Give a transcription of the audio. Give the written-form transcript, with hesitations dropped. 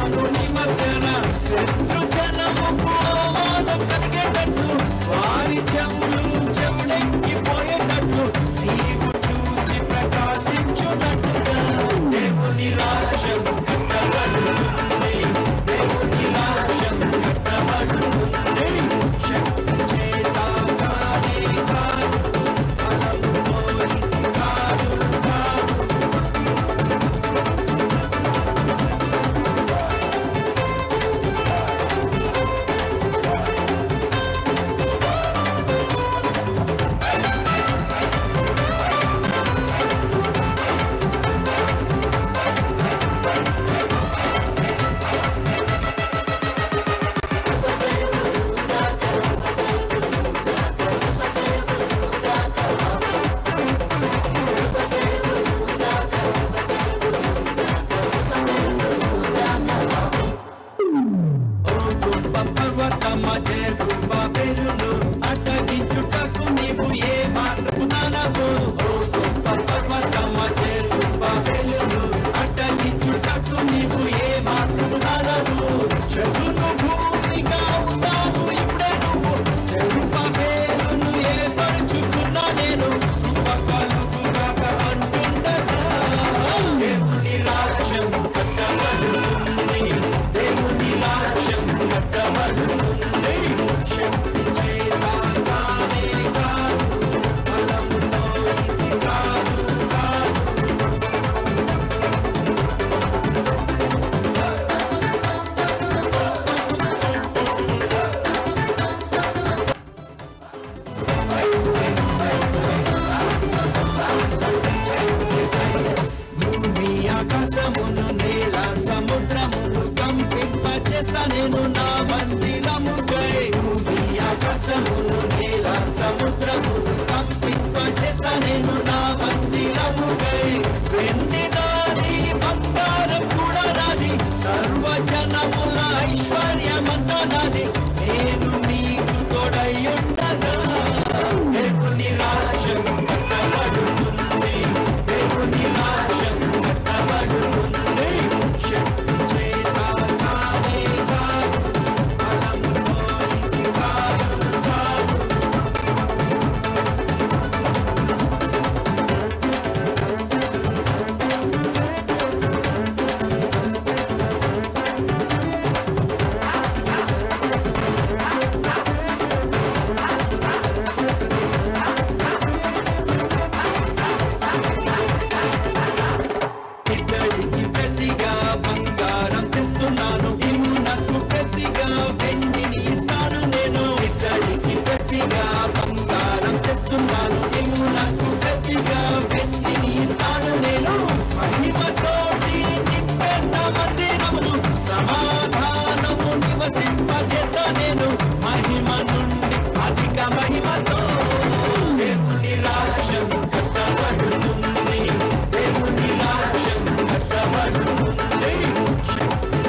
ఉంటాను నీ మధ్యన శత్రు జనముకు అవమానం కలిగేటట్లు వారి చెవులు చెవుడెక్కిపోయేటట్లు నీవు చూచి ప్రకాశించున్నట్టుగా దేవుని రాజ్యం కట్టబడుతుంది దేవుని రాజ్యం కట్టబడుతుంది శక్తి చేత కానే కాదు బలముతో ఇది కాదు ఆకాశమును నేల సముద్రమును కంపింపచేస్తా నేను నా మందిరముకై భూమి ఆకాశమును నేల సముద్రమును కంపింపచేస్తా నేను నా మందిరముకై వెండి నాది బంగారం కూడా నాది సర్వజనముల ఐశ్వర్యమంతా నాది నేను నీకు తోడయుండగా దేవుని రాజ్యం కట్టబడుతుంది దేవుని రాజ్యం కట్టబడుతుంది శక్తి చేత కానే కాదు బలముతో ఇది కాదు కాదు ఇద్దరికి ప్రతిగా బంగారం తెస్తున్నాను ఇమునకు ప్రతిగా వెండిని ఇస్తాను నేను ఇద్దరికి ప్రతిగా బంగారం తెస్తున్నాను ఇమునకు ప్రతిగా వెండిని ఇస్తాను నేను మహిమతోటి నింపేస్తా మందిరమును సమాధానము నివసింపజేస్తా నేను మహిమ నుండి అధిక మహిమతో దేవుని రాజ్యం కట్టబడుతుంది దేవుని రాజ్యం కట్టబడుతుంది శక్తి